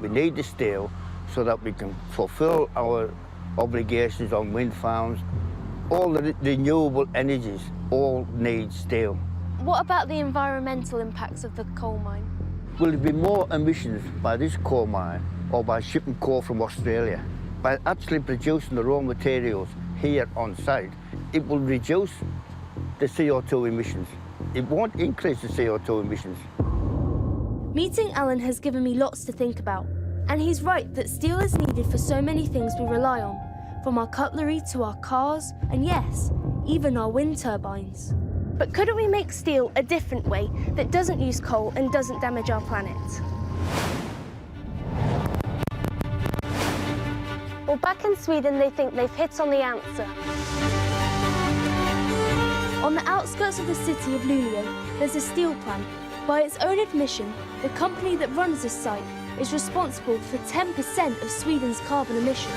We need the steel so that we can fulfill our obligations on wind farms. All the renewable energies all need steel. What about the environmental impacts of the coal mine? Will there be more emissions by this coal mine or by shipping coal from Australia? By actually producing the raw materials here on site, it will reduce the CO2 emissions. It won't increase the CO2 emissions. Meeting Alan has given me lots to think about. And he's right that steel is needed for so many things we rely on, from our cutlery to our cars, and yes, even our wind turbines. But couldn't we make steel a different way that doesn't use coal and doesn't damage our planet? Well, back in Sweden, they think they've hit on the answer. On the outskirts of the city of Luleå, there's a steel plant. By its own admission, the company that runs this site is responsible for 10% of Sweden's carbon emissions.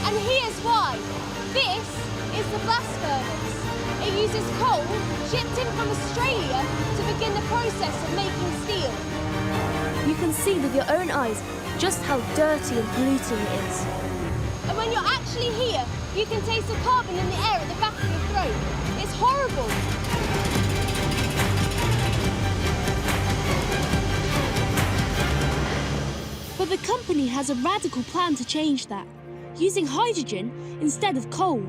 And here's why. This is the blast furnace. It uses coal shipped in from Australia to begin the process of making steel. You can see with your own eyes just how dirty and polluting it is. And when you're actually here, you can taste the carbon in the air at the back of your throat. It's horrible. But the company has a radical plan to change that, using hydrogen instead of coal.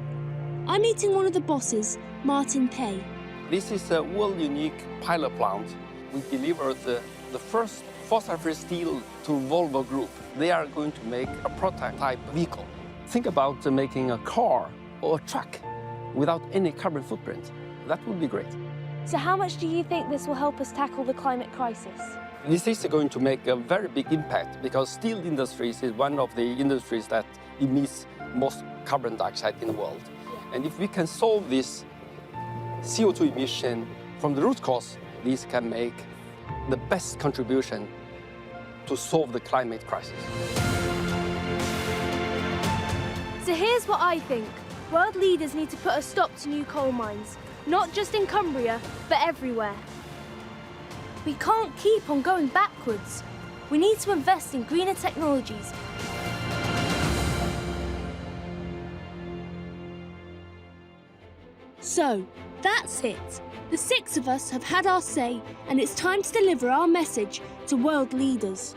I'm meeting one of the bosses, Martin Pei. This is a world-unique pilot plant. We delivered the first fossil-free steel to Volvo Group. They are going to make a prototype vehicle. Think about making a car or a truck without any carbon footprint. That would be great. So how much do you think this will help us tackle the climate crisis? This is going to make a very big impact because steel industries is one of the industries that emits most carbon dioxide in the world. And if we can solve this CO2 emission from the root cause, this can make the best contribution to solve the climate crisis. So here's what I think. World leaders need to put a stop to new coal mines, not just in Cumbria, but everywhere. We can't keep on going backwards. We need to invest in greener technologies. So, that's it. The 6 of us have had our say, and it's time to deliver our message to world leaders.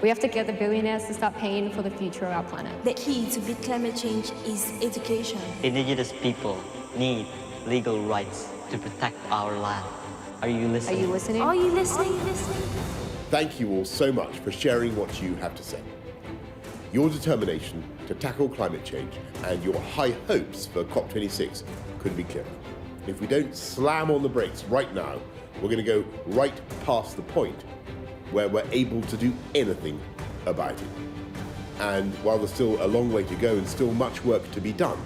We have to get the billionaires to stop paying for the future of our planet. The key to beat climate change is education. Indigenous people need legal rights to protect our land. Are you listening? Are you listening? Are you listening? Are you listening? Thank you all so much for sharing what you have to say. Your determination to tackle climate change and your high hopes for COP26 couldn't be clearer. If we don't slam on the brakes right now, we're going to go right past the point where we're able to do anything about it. And while there's still a long way to go and still much work to be done,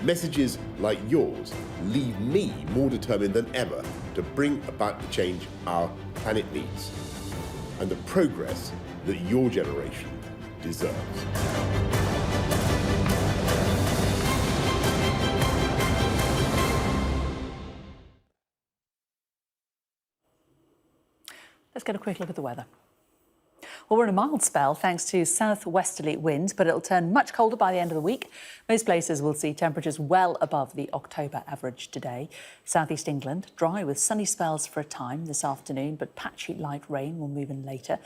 messages like yours leave me more determined than ever to bring about the change our planet needs and the progress that your generation deserves. Let's get a quick look at the weather. Well, we're in a mild spell thanks to southwesterly winds, but it'll turn much colder by the end of the week. Most places will see temperatures well above the October average today. Southeast England, dry with sunny spells for a time this afternoon, but patchy light rain will move in later.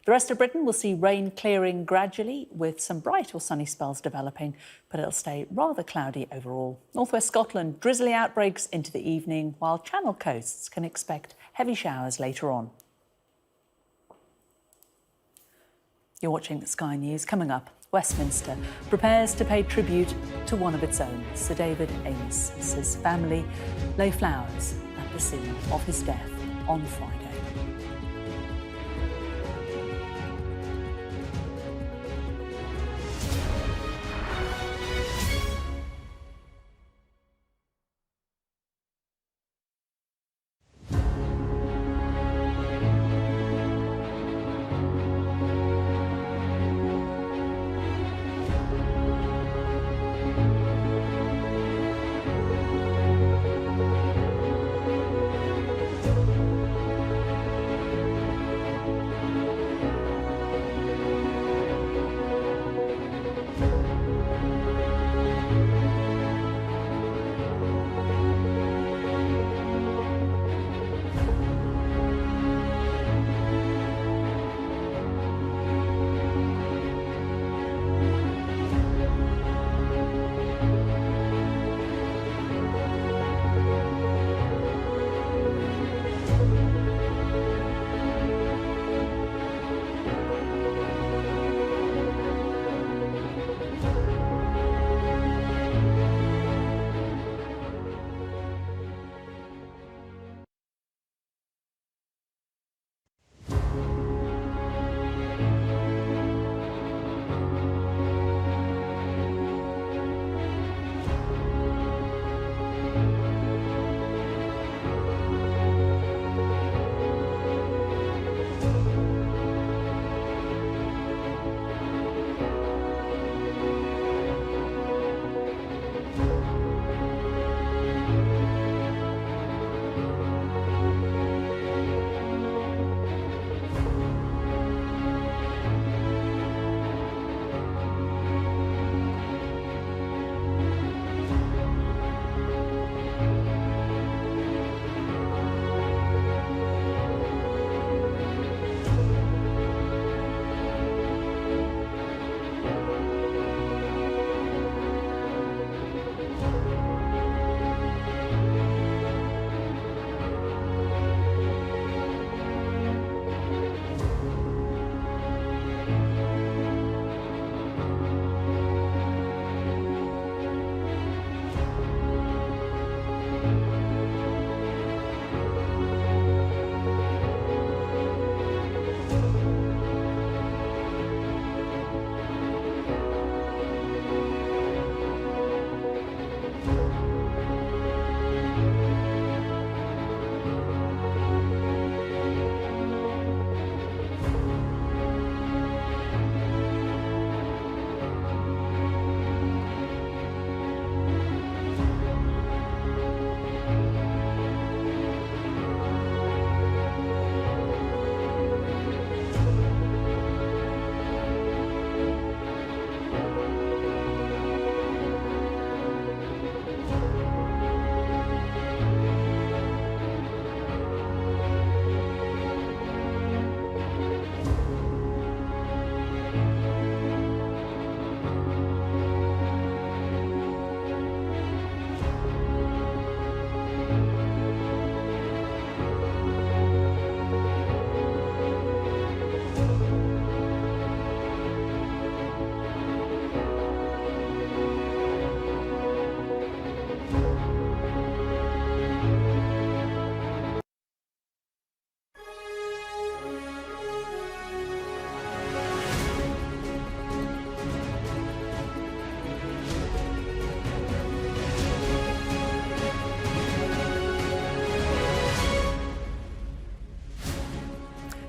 The rest of Britain will see rain clearing gradually with some bright or sunny spells developing, but it'll stay rather cloudy overall. Northwest Scotland, drizzly outbreaks into the evening, while Channel coasts can expect heavy showers later on. You're watching Sky News. Coming up, Westminster prepares to pay tribute to one of its own. Sir David Amos's family lay flowers at the scene of his death on Friday.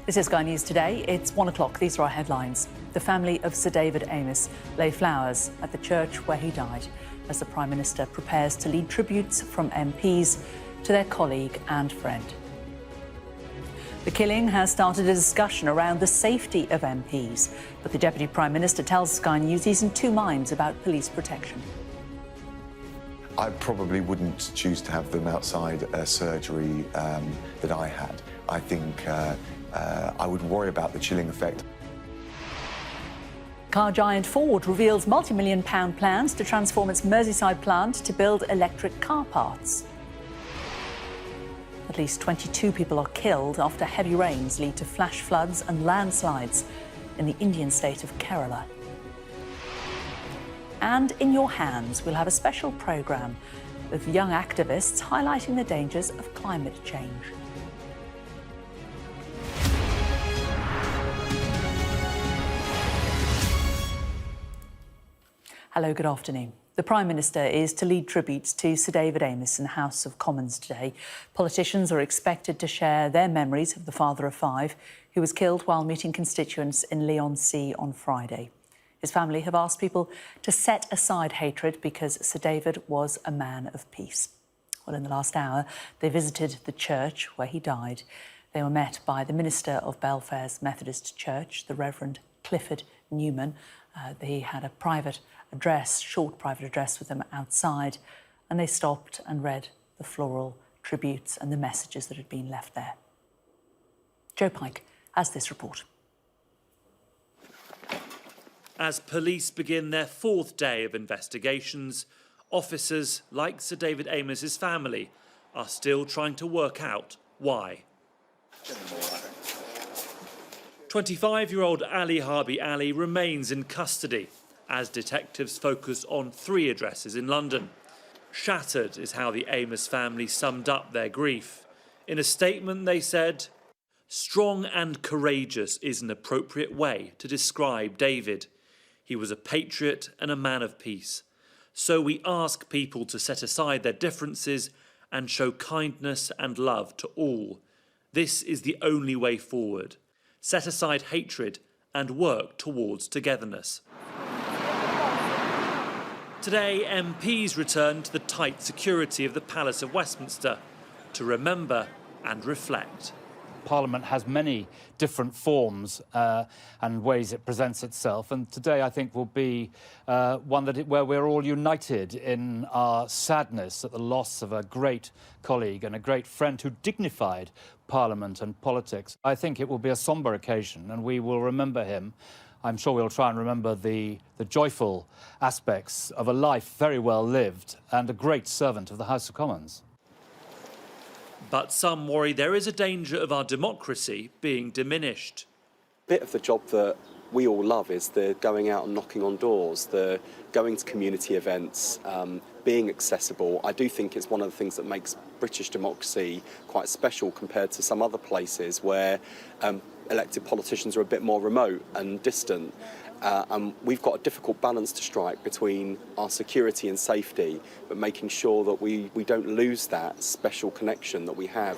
This is Sky News Today. It's 1 o'clock. These are our headlines. The family of Sir David Amess lay flowers at the church where he died as the Prime Minister prepares to lead tributes from MPs to their colleague and friend. The killing has started a discussion around the safety of MPs, but the Deputy Prime Minister tells Sky News he's in two minds about police protection. I probably wouldn't choose to have them outside a surgery that I had. I think I would worry about the chilling effect. Car giant Ford reveals multi-million-pound plans to transform its Merseyside plant to build electric car parts. At least 22 people are killed after heavy rains lead to flash floods and landslides in the Indian state of Kerala. And in your hands, we'll have a special programme with young activists highlighting the dangers of climate change. Hello, good afternoon. The Prime Minister is to lead tributes to Sir David Amess in the House of Commons today. Politicians are expected to share their memories of the father of five who was killed while meeting constituents in Leigh-on-Sea on Friday. His family have asked people to set aside hatred because Sir David was a man of peace. Well, in the last hour, they visited the church where he died. They were met by the Minister of Belfair's Methodist Church, the Reverend Clifford Newman. He had a short private address with them outside, and they stopped and read the floral tributes and the messages that had been left there. Joe Pike has this report. As police begin their fourth day of investigations, officers like Sir David Amess's family are still trying to work out why. 25-year-old Ali Harbi Ali remains in custody as detectives focus on 3 addresses in London. Shattered is how the Amess family summed up their grief. In a statement they said, "Strong and courageous is an appropriate way to describe David. He was a patriot and a man of peace. So we ask people to set aside their differences and show kindness and love to all. This is the only way forward. Set aside hatred and work towards togetherness." Today, MPs returned to the tight security of the Palace of Westminster to remember and reflect. Parliament has many different forms and ways it presents itself, and today I think will be one where we're all united in our sadness at the loss of a great colleague and a great friend who dignified Parliament and politics. I think it will be a sombre occasion, and we will remember him. I'm sure we'll try and remember the joyful aspects of a life very well lived and a great servant of the House of Commons. But some worry there is a danger of our democracy being diminished. Bit of the job that we all love is the going out and knocking on doors, the going to community events, being accessible. I do think it's one of the things that makes British democracy quite special compared to some other places where elected politicians are a bit more remote and distant. And we've got a difficult balance to strike between our security and safety, but making sure that we don't lose that special connection that we have.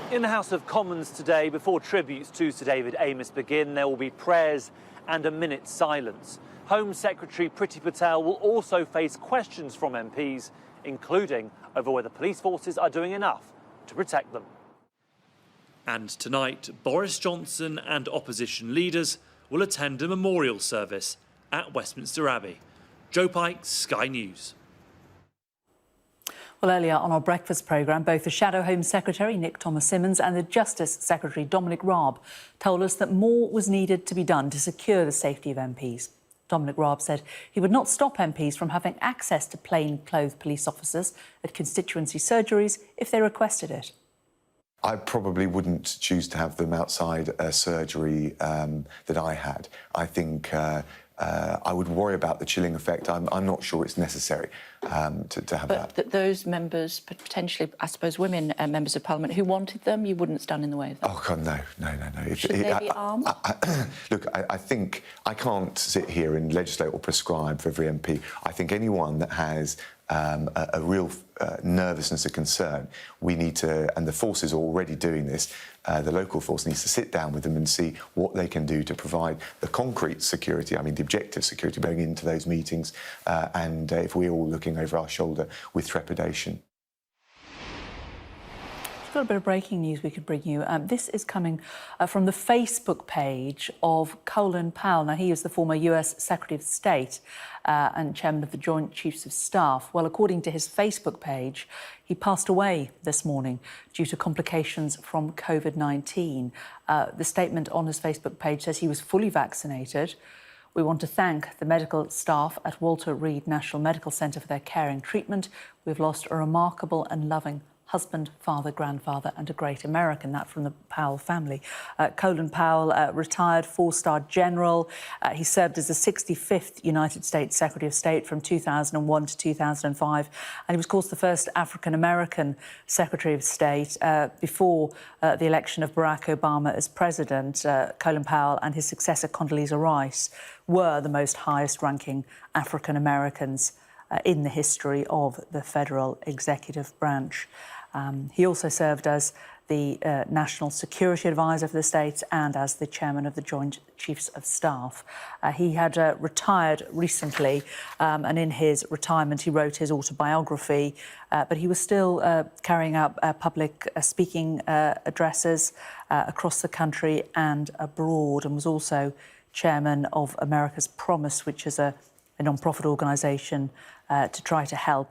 In the House of Commons today, before tributes to Sir David Amess begin, there will be prayers and a minute's silence. Home Secretary Priti Patel will also face questions from MPs, including over whether police forces are doing enough to protect them. And tonight, Boris Johnson and opposition leaders will attend a memorial service at Westminster Abbey. Joe Pike, Sky News. Well, earlier on our breakfast programme, both the Shadow Home Secretary, Nick Thomas-Symonds, and the Justice Secretary, Dominic Raab, told us that more was needed to be done to secure the safety of MPs. Dominic Raab said he would not stop MPs from having access to plain-clothed police officers at constituency surgeries if they requested it. I probably wouldn't choose to have them outside a surgery that I had. I think I would worry about the chilling effect. I'm not sure it's necessary to have that. But those members, potentially, I suppose, women members of Parliament who wanted them, you wouldn't stand in the way of them? Oh, God, no. Should they be armed? Look, I think I can't sit here and legislate or prescribe for every MP. I think anyone that has a real nervousness, a concern. We need to, and the forces are already doing this, the local force needs to sit down with them and see what they can do to provide the concrete security, I mean the objective security going into those meetings, and if we're all looking over our shoulder with trepidation. We've got a bit of breaking news we could bring you. This is coming from the Facebook page of Colin Powell. Now, he is the former US Secretary of State and Chairman of the Joint Chiefs of Staff. Well, according to his Facebook page, he passed away this morning due to complications from COVID-19. The statement on his Facebook page says he was fully vaccinated. We want to thank the medical staff at Walter Reed National Medical Centre for their care and treatment. We've lost a remarkable and loving husband, father, grandfather and a great American. That from the Powell family. Colin Powell, retired four-star general. He served as the 65th United States Secretary of State from 2001 to 2005. And he was, of course, the first African-American Secretary of State. Before the election of Barack Obama as president, Colin Powell and his successor, Condoleezza Rice, were the most highest-ranking African-Americans in the history of the federal executive branch. He also served as the National Security Advisor for the states and as the Chairman of the Joint Chiefs of Staff. He had retired recently, and in his retirement he wrote his autobiography, but he was still carrying out public speaking addresses across the country and abroad, and was also Chairman of America's Promise, which is a non-profit organisation to try to help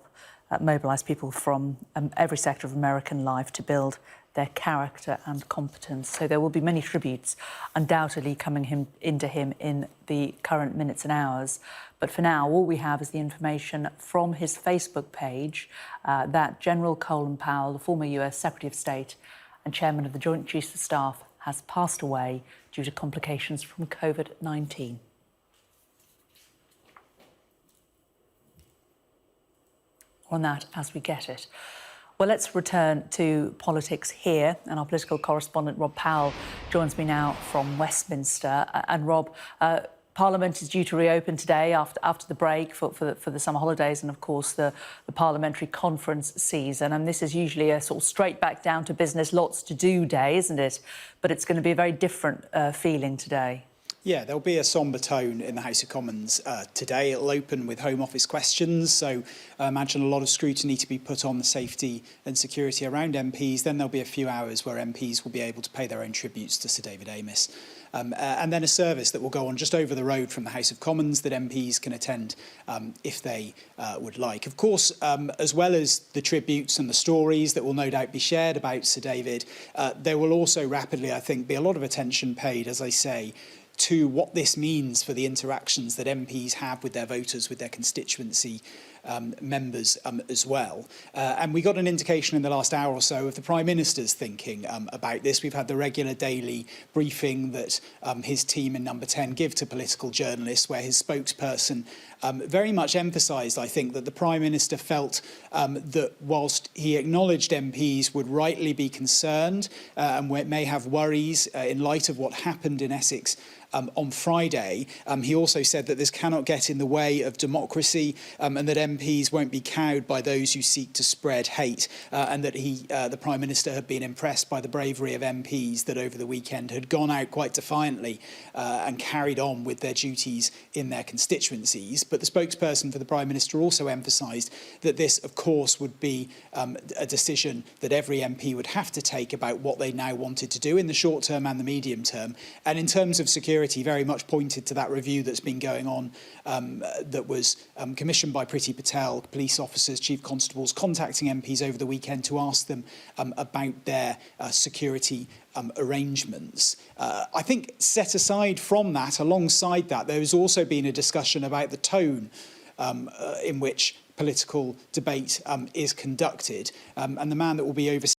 mobilise people from every sector of American life to build their character and competence. So there will be many tributes undoubtedly coming into him in the current minutes and hours. But for now, all we have is the information from his Facebook page that General Colin Powell, the former US Secretary of State and Chairman of the Joint Chiefs of Staff, has passed away due to complications from COVID-19. On that as we get it. Well, let's return to politics here, and our political correspondent Rob Powell joins me now from Westminster. And Rob, Parliament is due to reopen today after the break for the summer holidays and, of course, the parliamentary conference season. And this is usually a sort of straight back down to business, lots to do day, isn't it? But it's going to be a very different feeling today. Yeah, there'll be a sombre tone in the House of Commons today. It'll open with Home Office questions, so I imagine a lot of scrutiny to be put on the safety and security around MPs. Then there'll be a few hours where MPs will be able to pay their own tributes to Sir David Amess. And then a service that will go on just over the road from the House of Commons that MPs can attend if they would like. Of course, as well as the tributes and the stories that will no doubt be shared about Sir David, there will also rapidly, I think, be a lot of attention paid, as I say, to what this means for the interactions that MPs have with their voters, with their constituency members as well. And we got an indication in the last hour or so of the Prime Minister's thinking about this. We've had the regular daily briefing that his team in Number 10 give to political journalists, where his spokesperson very much emphasised, I think, that the Prime Minister felt that whilst he acknowledged MPs would rightly be concerned and may have worries in light of what happened in Essex on Friday, he also said that this cannot get in the way of democracy and that MPs won't be cowed by those who seek to spread hate, and that the Prime Minister had been impressed by the bravery of MPs that over the weekend had gone out quite defiantly and carried on with their duties in their constituencies. But the spokesperson for the Prime Minister also emphasised that this, of course, would be a decision that every MP would have to take about what they now wanted to do in the short term and the medium term. And in terms of security, very much pointed to that review that's been going on that was commissioned by Priti Patel, police officers, chief constables, contacting MPs over the weekend to ask them about their security arrangements. I think set aside from that, alongside that, there has also been a discussion about the tone in which political debate is conducted. And the man that will be overseeing